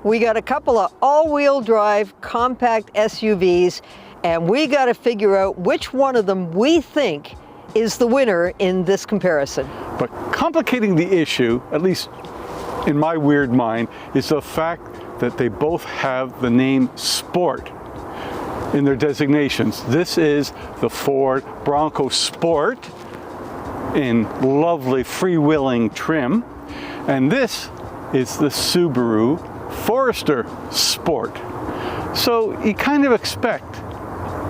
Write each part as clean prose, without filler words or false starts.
We got a couple of all-wheel drive compact SUVs, and we got to figure out which one of them we think is the winner in this comparison. But complicating the issue, at least in my weird mind, is the fact that they both have the name Sport in their designations. This is the Ford Bronco Sport in lovely freewheeling trim, and this is the Subaru Forester Sport. So you kind of expect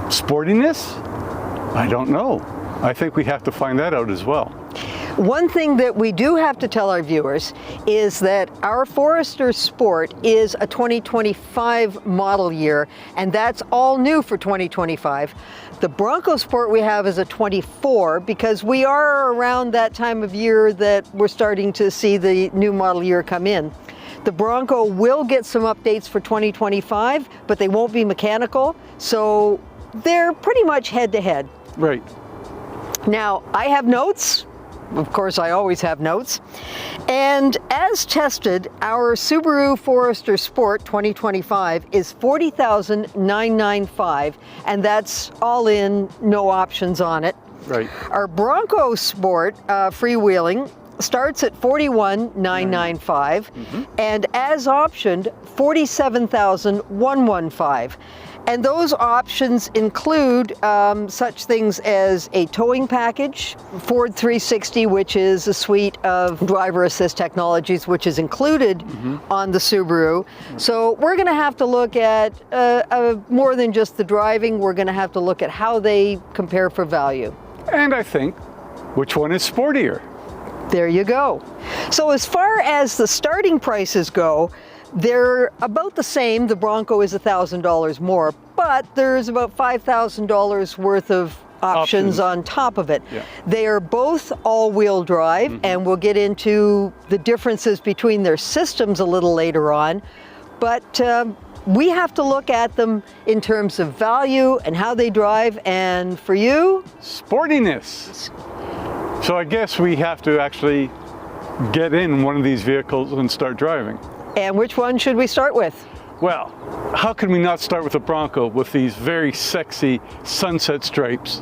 sportiness? I don't know. I think we have to find that out as well. One thing that we do have to tell our viewers is that our Forester Sport is a 2025 model year, and that's all new for 2025. The Bronco Sport we have is a 24 because we are around that time of year that we're starting to see the new model year come in. The Bronco will get some updates for 2025, but they won't be mechanical, so they're pretty much head-to-head. Right. Now, I have notes. Of course, I always have notes. And as tested, our Subaru Forester Sport 2025 is $40,995, and that's all in, no options on it. Right. Our Bronco Sport freewheeling starts at $41,995, and as optioned, $47,115. And those options include such things as a towing package, Ford 360, which is a suite of driver assist technologies, which is included on the Subaru. So we're going to have to look at more than just the driving. We're going to have to look at how they compare for value. And I think, which one is sportier? There you go. So as far as the starting prices go, they're about the same. The Bronco is $1,000 more, but there's about $5,000 worth of options on top of it. Yeah. They are both all-wheel drive, and we'll get into the differences between their systems a little later on. But we have to look at them in terms of value and how they drive, and for you, sportiness. So I guess we have to actually get in one of these vehicles and start driving. And which one should we start with? Well, how can we not start with the Bronco with these very sexy sunset stripes?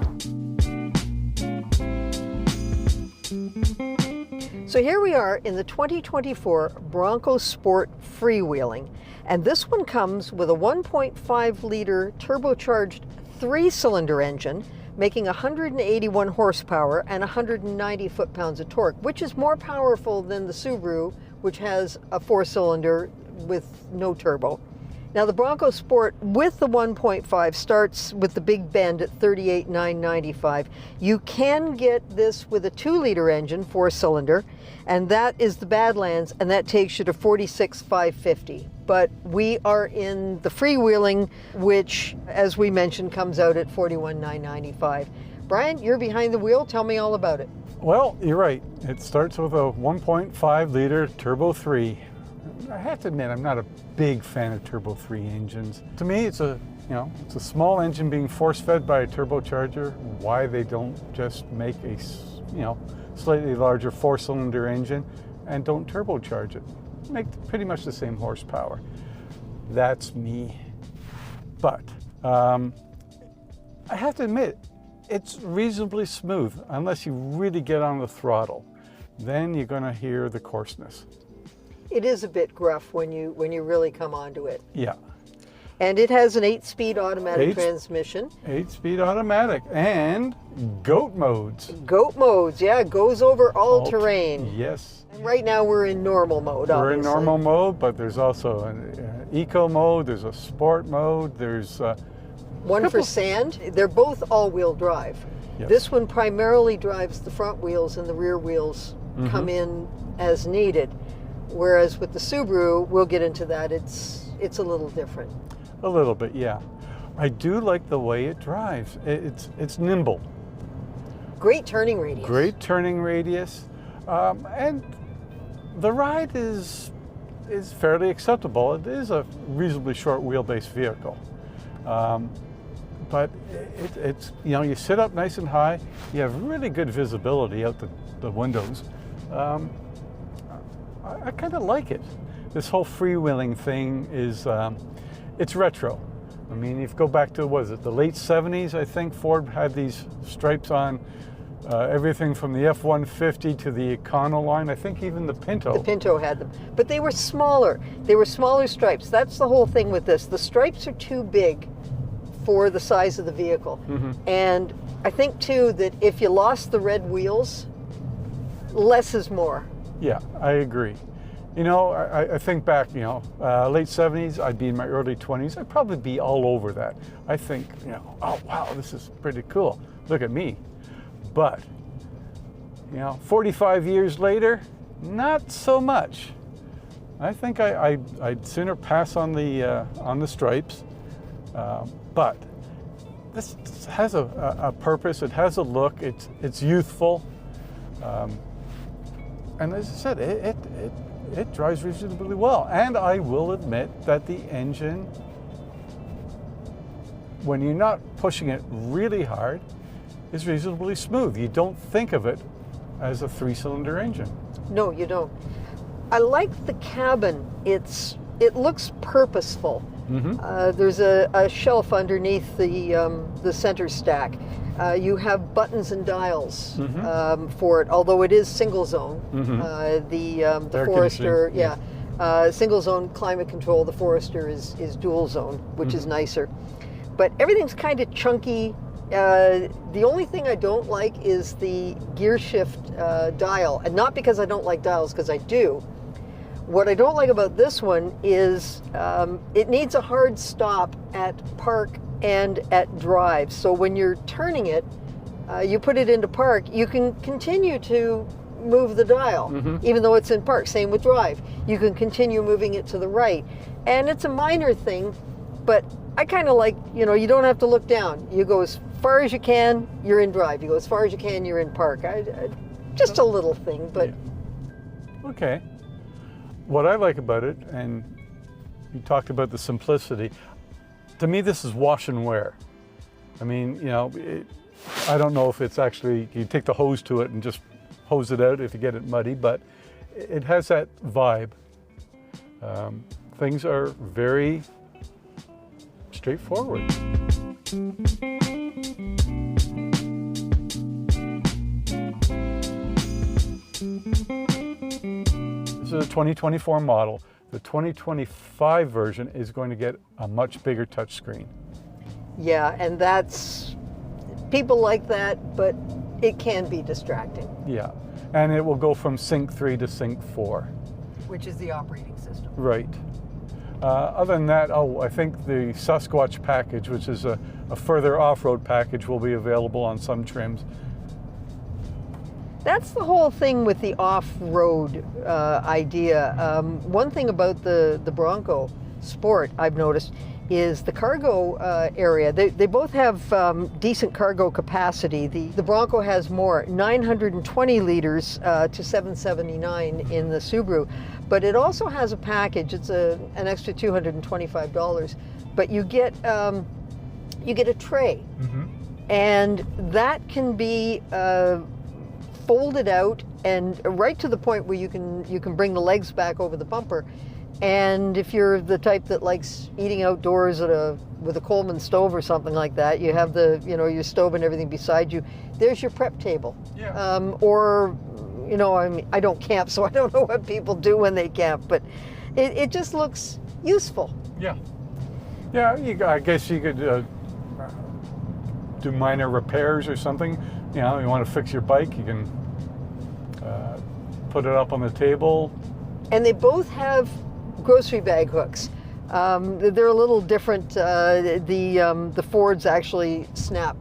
So here we are in the 2024 Bronco Sport freewheeling, and this one comes with a 1.5-liter turbocharged 3-cylinder engine, making 181 horsepower and 190 foot-pounds of torque, which is more powerful than the Subaru, which has a 4-cylinder with no turbo. Now the Bronco Sport with the 1.5 starts with the big bend at $38,995. You can get this with a 2-liter engine, 4-cylinder, and that is the Badlands, and that takes you to $46,550. But we are in the freewheeling, which, as we mentioned, comes out at $41,995. Brian, you're behind the wheel. Tell me all about it. Well, you're right. It starts with a 1.5-liter Turbo 3. I have to admit, I'm not a big fan of Turbo 3 engines. To me, it's a small engine being force-fed by a turbocharger. Why they don't just make a, slightly larger 4-cylinder engine and don't turbocharge it? Make pretty much the same horsepower. That's me. But I have to admit, it's reasonably smooth unless you really get on the throttle. Then you're going to hear the coarseness. It is a bit gruff when you really come onto it. Yeah. And it has an 8-speed automatic transmission. 8-speed automatic and GOAT modes. GOAT modes, yeah, goes over all terrain. Yes. And right now we're in normal mode, obviously. We're in normal mode, but there's also an eco mode, there's a sport mode, there's one for sand. They're both all-wheel drive. Yes. This one primarily drives the front wheels, and the rear wheels come in as needed. Whereas with the Subaru, we'll get into that, it's a little different. A little bit, yeah. I do like the way it drives. It's nimble. Great turning radius. Great turning radius. And the ride is fairly acceptable. It is a reasonably short wheelbase vehicle. But it's you sit up nice and high, you have really good visibility out the windows. I kind of like it. this whole freewheeling thing is, it's retro. I mean, if you go back to, what is it, the late 70s, I think Ford had these stripes on everything from the F-150 to the Econoline. I think even the Pinto. The Pinto had them, but they were smaller. They were smaller stripes. That's the whole thing with this. The stripes are too big for the size of the vehicle. And I think too that if you lost the red wheels, less is more. Yeah, I agree. You know, I think back, you know, late 70s, I'd be in my early 20s. I'd probably be all over that. I think, you know, oh wow, this is pretty cool. Look at me. But, you know, 45 years later, not so much. I think I'd sooner pass on the stripes. But this has a purpose. It has a look. It's youthful, and as I said, it drives reasonably well. And I will admit that the engine, when you're not pushing it really hard, is reasonably smooth. You don't think of it as a 3-cylinder engine. No, you don't. I like the cabin. It looks purposeful. There's a shelf underneath the center stack. You have buttons and dials for it, although it is single zone. The Forester, single zone climate control. The Forester is dual zone, which is nicer. But everything's kind of chunky. The only thing I don't like is the gear shift dial, and not because I don't like dials, because I do. What I don't like about this one is it needs a hard stop at park and at drive. So when you're turning it, you put it into park, you can continue to move the dial, even though it's in park. Same with drive. You can continue moving it to the right. And it's a minor thing, but I kind of like, you know, you don't have to look down. You go as far as you can, you're in drive. You go as far as you can, you're in park. Just a little thing, but... Yeah. Okay. What I like about it, and you talked about the simplicity, to me this is wash and wear. I mean, you know, I don't know if it's actually, you take the hose to it and just hose it out if you get it muddy, but it has that vibe. Things are very straightforward. This is a 2024 model. The 2025 version is going to get a much bigger touchscreen. Yeah, and that's, people like that, but it can be distracting. Yeah, and it will go from Sync 3 to Sync 4. Which is the operating system. Right. Other than that, I think the Sasquatch package, which is a further off-road package, will be available on some trims. That's the whole thing with the off-road idea. One thing about the Bronco Sport I've noticed is the cargo area. They both have decent cargo capacity. The Bronco has more, 920 liters to 779 in the Subaru, but it also has a package. It's an extra $225, but you get a tray, and that can be folded out and right to the point where you can bring the legs back over the bumper. And if you're the type that likes eating outdoors with a Coleman stove or something like that, you have your stove and everything beside you. There's your prep table. Yeah. Or, you know, I mean, I don't camp, so I don't know what people do when they camp, but it just looks useful. Yeah. Yeah, I guess you could do minor repairs or something. You know, you want to fix your bike, you can put it up on the table. And they both have grocery bag hooks. They're a little different. The Fords actually snap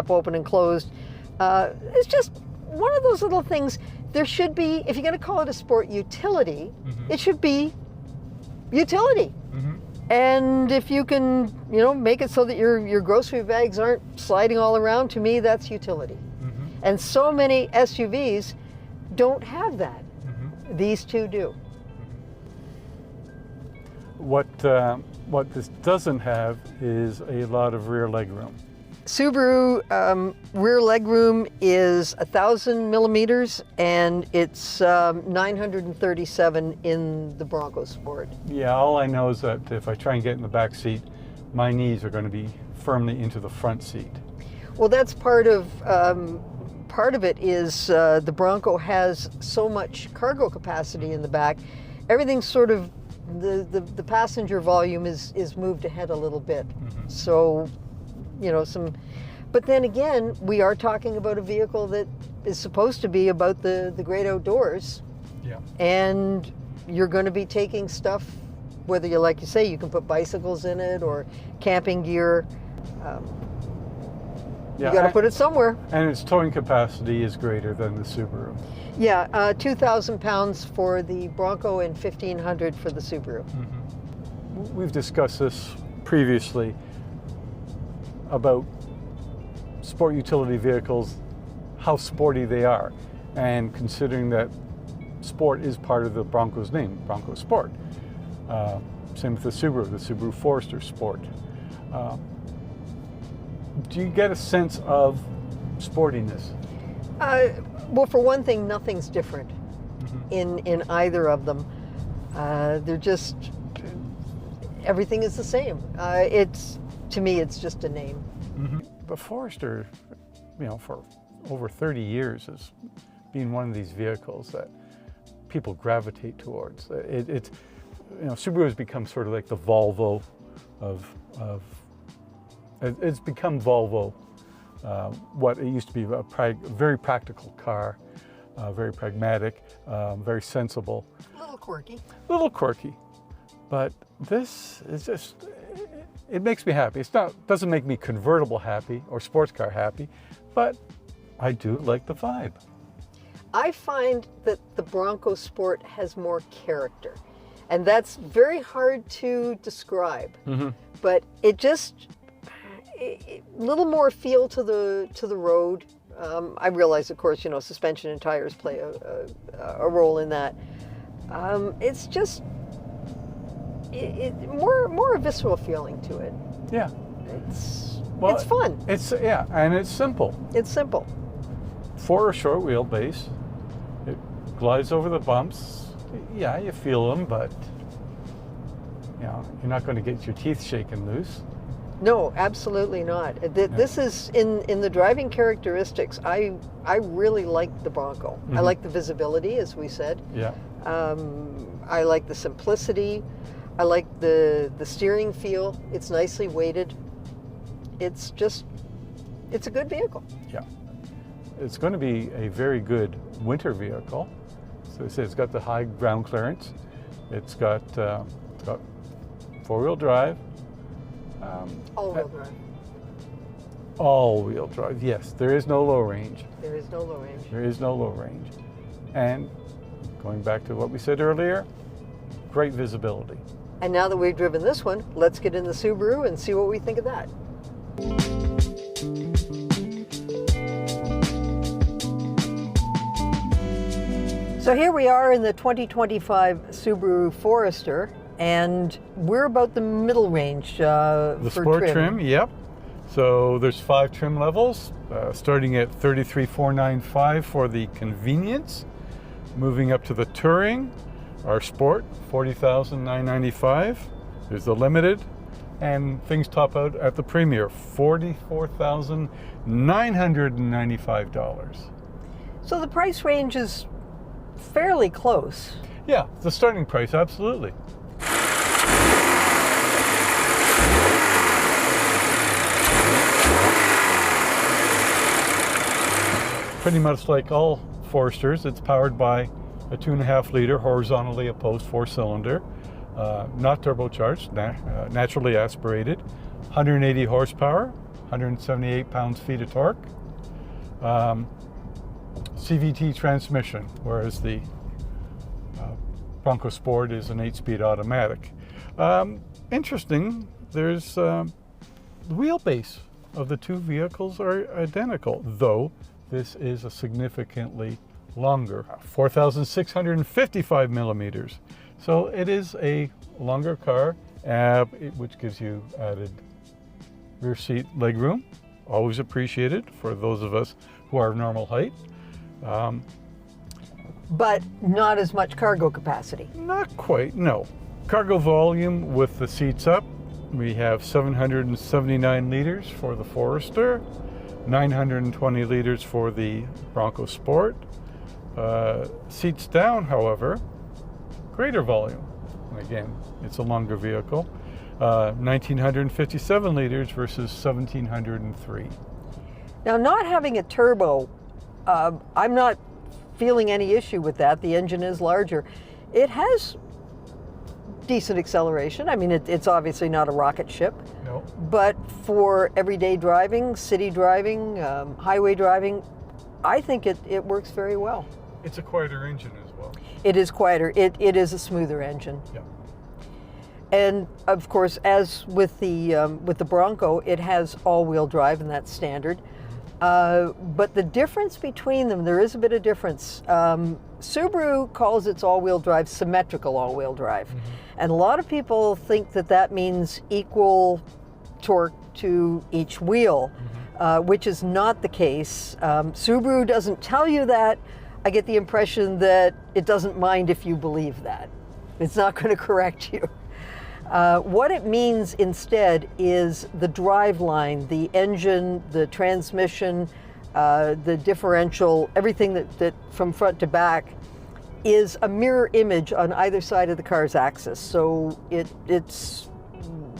open and closed. It's just one of those little things. There should be, if you're going to call it a sport utility, it should be utility. And if you can, you know, make it so that your grocery bags aren't sliding all around, to me, that's utility. And so many SUVs don't have that. These two do. What this doesn't have is a lot of rear leg room. Subaru rear legroom is 1,000 millimeters, and it's 937 in the Bronco Sport. Yeah, all I know is that if I try and get in the back seat, my knees are going to be firmly into the front seat. Well, that's part of it is the Bronco has so much cargo capacity in the back. Everything's sort of the passenger volume is moved ahead a little bit. Mm-hmm. So, you know, but then again, we are talking about a vehicle that is supposed to be about the great outdoors. Yeah. And you're going to be taking stuff, whether you, like you say, you can put bicycles in it or camping gear. You got to put it somewhere. And its towing capacity is greater than the Subaru. Yeah, 2,000 pounds for the Bronco and 1,500 for the Subaru. Mm-hmm. We've discussed this previously about sport utility vehicles, how sporty they are, and considering that sport is part of the Bronco's name, Bronco Sport. Same with the Subaru Forester Sport. Do you get a sense of sportiness? Well, for one thing, nothing's different in either of them. They're just, everything is the same. To me, it's just a name. Mm-hmm. The Forester, you know, for over 30 years has been one of these vehicles that people gravitate towards. It's, you know, Subaru has become sort of like the Volvo it's become Volvo, what it used to be a very practical car, very pragmatic, very sensible. A little quirky. But this is just, it makes me happy. Doesn't make me convertible happy or sports car happy, but I do like the vibe. I find that the Bronco Sport has more character, and that's very hard to describe. Mm-hmm. But it just, a little more feel to the road. I realize, of course, you know, suspension and tires play a role in that. It's just more a visceral feeling to it. Yeah, it's fun. And it's simple. It's simple. For a short wheelbase, it glides over the bumps. Yeah, you feel them, but you know, you're not going to get your teeth shaken loose. No, absolutely not. This is in the driving characteristics. I really like the Bronco. Mm-hmm. I like the visibility, as we said. Yeah. I like the simplicity. I like the steering feel. It's nicely weighted. It's a good vehicle. Yeah. It's going to be a very good winter vehicle. So it's got the high ground clearance. It's got four-wheel drive. All-wheel drive. All-wheel drive, yes. There is no low range. There is no low range. There is no low range. And going back to what we said earlier, great visibility. And now that we've driven this one, let's get in the Subaru and see what we think of that. So here we are in the 2025 Subaru Forester, and we're about the middle range the for sport trim. Yep. So there's 5 trim levels, starting at $33,495 for the convenience, moving up to the touring, our sport, $40,995. There's the limited, and things top out at the premier, $44,995. So the price range is fairly close. Yeah, the starting price, absolutely. Pretty much like all Foresters, it's powered by a 2.5 liter horizontally opposed 4-cylinder, not turbocharged, naturally aspirated, 180 horsepower, 178 pounds-feet of torque, CVT transmission, whereas the Bronco Sport is an 8-speed automatic. Interesting, there's the wheelbase of the two vehicles are identical, though this is a significantly longer, 4,655 millimeters. So it is a longer car, which gives you added rear seat legroom. always appreciated for those of us who are normal height. But not as much cargo capacity. Not quite, no. Cargo volume with the seats up, we have 779 liters for the Forester, 920 liters for the Bronco Sport. Seats down, however, greater volume. Again, it's a longer vehicle. 1,957 liters versus 1,703. Now, not having a turbo, I'm not feeling any issue with that. The engine is larger. It has decent acceleration. I mean, it's obviously not a rocket ship. No. But for everyday driving, city driving, highway driving, I think it works very well. It's a quieter engine as well. It is quieter. It is a smoother engine. Yeah. And of course, as with the Bronco, it has all-wheel drive, and that's standard. But the difference between them, there is a bit of difference. Subaru calls its all-wheel drive symmetrical all-wheel drive. And a lot of people think that means equal torque to each wheel, which is not the case. Subaru doesn't tell you that. I get the impression that it doesn't mind if you believe that. It's not going to correct you. What it means instead is the drive line, the engine, the transmission, the differential, everything that from front to back is a mirror image on either side of the car's axis. So it's,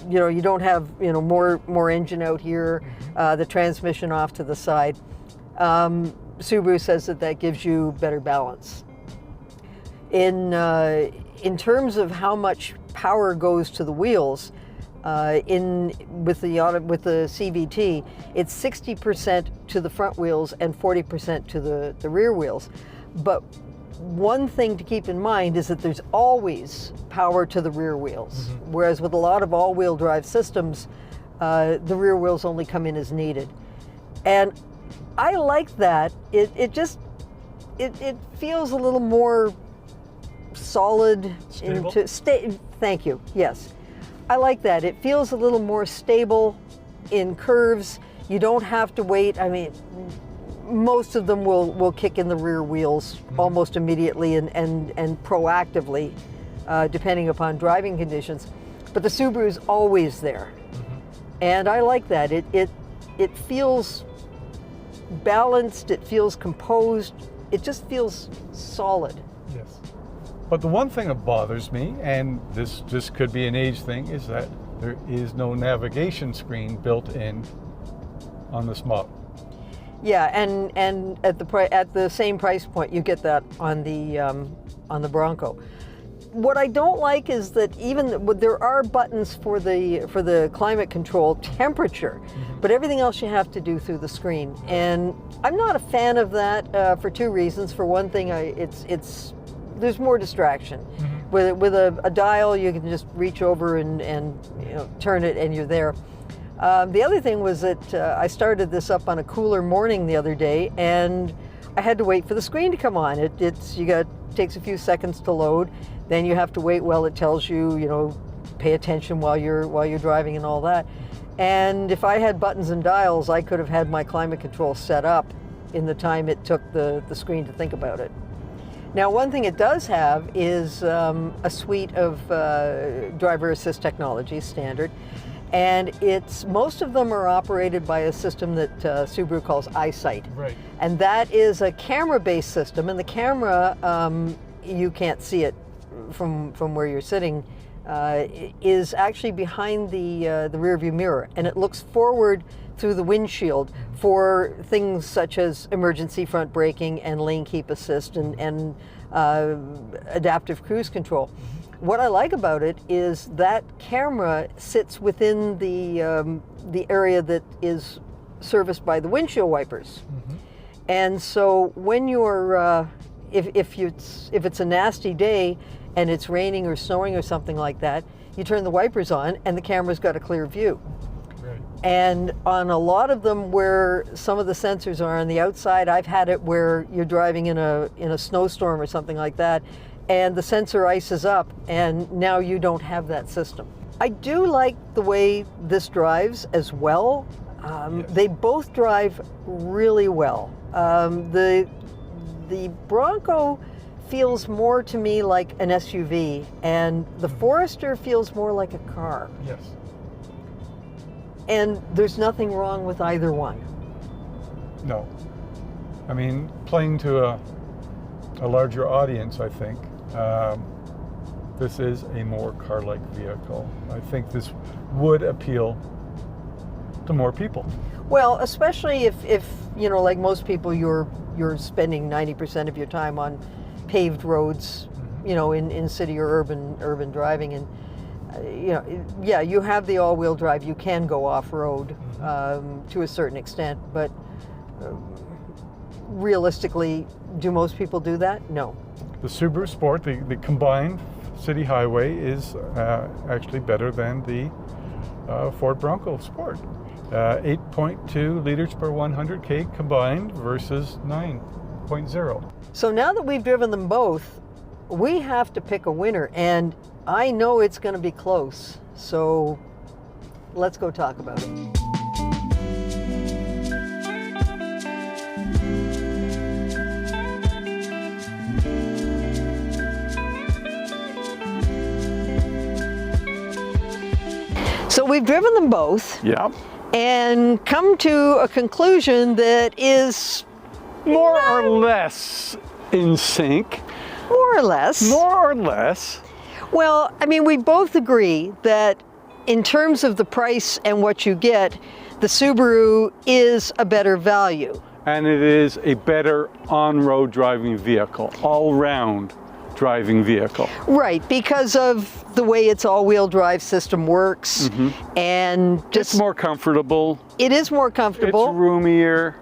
you know, you don't have, you know, more engine out here, the transmission off to the side. Subaru says that gives you better balance. In terms of how much power goes to the wheels, with the CVT, it's 60% to the front wheels and 40% to the rear wheels. But one thing to keep in mind is that there's always power to the rear wheels, whereas with a lot of all-wheel drive systems, the rear wheels only come in as needed. And I like that. It feels a little more solid. Stable? Thank you. Yes, I like that. It feels a little more stable in curves. You don't have to wait. I mean, most of them will kick in the rear wheels almost immediately and proactively, depending upon driving conditions. But the Subaru's always there, and I like that. It feels balanced. It feels composed. It just feels solid. Yes. But the one thing that bothers me, and this just could be an age thing, is that there is no navigation screen built in on this model. Yeah, and at the same price point, you get that on the Bronco. What I don't like is that there are buttons for the climate control temperature, but everything else you have to do through the screen. And I'm not a fan of that for two reasons. For one thing, there's more distraction. With a dial, you can just reach over and you know, turn it, and you're there. The other thing was that I started this up on a cooler morning the other day, and I had to wait for the screen to come on. It takes a few seconds to load. Then you have to wait while it tells you, you know, pay attention while you're driving and all that. And if I had buttons and dials, I could have had my climate control set up in the time it took the screen to think about it. Now, one thing it does have is a suite of driver assist technologies, standard. And most of them are operated by a system that Subaru calls EyeSight. Right. And that is a camera-based system, and the camera, you can't see it from where you're sitting, is actually behind the rear view mirror, and it looks forward through the windshield for things such as emergency front braking and lane keep assist and adaptive cruise control. What I like about it is that camera sits within the area that is serviced by the windshield wipers. And so when you're, if it's a nasty day and it's raining or snowing or something like that, you turn the wipers on and the camera's got a clear view. Right. And on a lot of them where some of the sensors are on the outside, I've had it where you're driving in a snowstorm or something like that, and the sensor ices up, and now you don't have that system. I do like the way this drives as well. Yes. They both drive really well. The Bronco feels more to me like an SUV, and the Forester feels more like a car. Yes. And there's nothing wrong with either one. No. I mean, playing to a larger audience, I think, this is a more car-like vehicle. I think this would appeal to more people. Well, especially if you know, like most people, you're spending 90% of your time on paved roads, you know, in city or urban driving, and you know, yeah, you have the all-wheel drive. You can go off-road to a certain extent, but realistically, do most people do that? No. The Subaru Sport, the combined city highway, is actually better than the Ford Bronco Sport. 8.2 liters per 100K combined versus 9.0. So now that we've driven them both, we have to pick a winner, and I know it's going to be close. So let's go talk about it. So we've driven them both. Yeah. And come to a conclusion that is More or less in sync. more or less. More or less. Well, I mean, we both agree that in terms of the price and what you get, the Subaru is a better value. And it is a better on-road driving vehicle, all-round driving vehicle. Right, because of the way its all-wheel drive system works, and just It's more comfortable. it is more comfortable. It's roomier.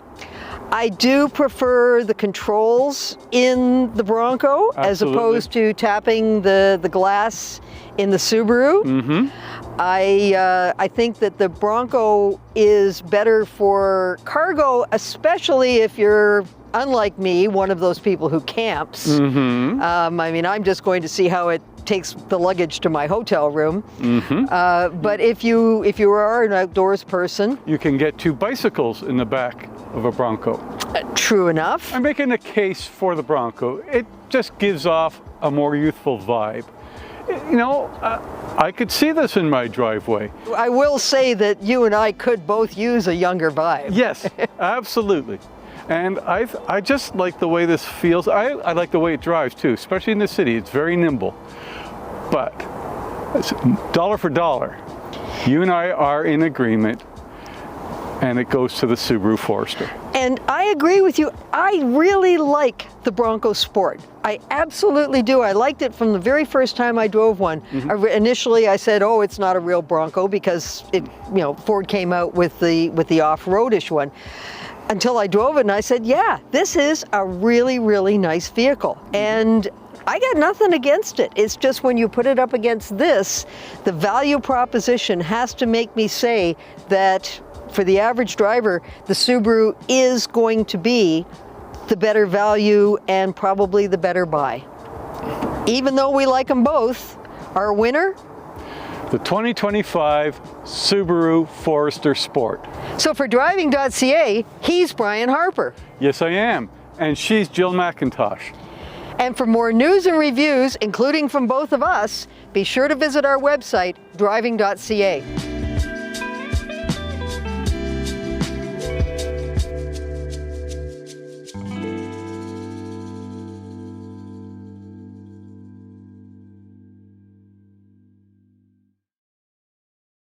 I do prefer the controls in the Bronco as Absolutely. opposed to tapping the glass in the Subaru. I think that the Bronco is better for cargo, especially if you're, unlike me, one of those people who camps. I mean, I'm just going to see how it takes the luggage to my hotel room. But if you are an outdoors person, You can get two bicycles in the back of a Bronco. true enough. I'm making a case for the Bronco. It just gives off a more youthful vibe. You know, I could see this in my driveway. I will say that you and I could both use a younger vibe. Yes, absolutely. And I just like the way this feels. I like the way it drives too, especially in the city. It's very nimble. But it's dollar for dollar, you and I are in agreement, and it goes to the Subaru Forester. And I agree with you. I really like the Bronco Sport. I absolutely do. I liked it from the very first time I drove one. Initially, I said, "Oh, it's not a real Bronco," because it, you know, Ford came out with the off-roadish one. Until I drove it, and I said, "Yeah, this is a really, really nice vehicle." And I got nothing against it. It's just when you put it up against this, the value proposition has to make me say that for the average driver, the Subaru is going to be the better value and probably the better buy. Even though we like them both, our winner? The 2025 Subaru Forester Sport. So for Driving.ca, he's Brian Harper. Yes, I am. And she's Jill McIntosh. And for more news and reviews, including from both of us, be sure to visit our website, Driving.ca.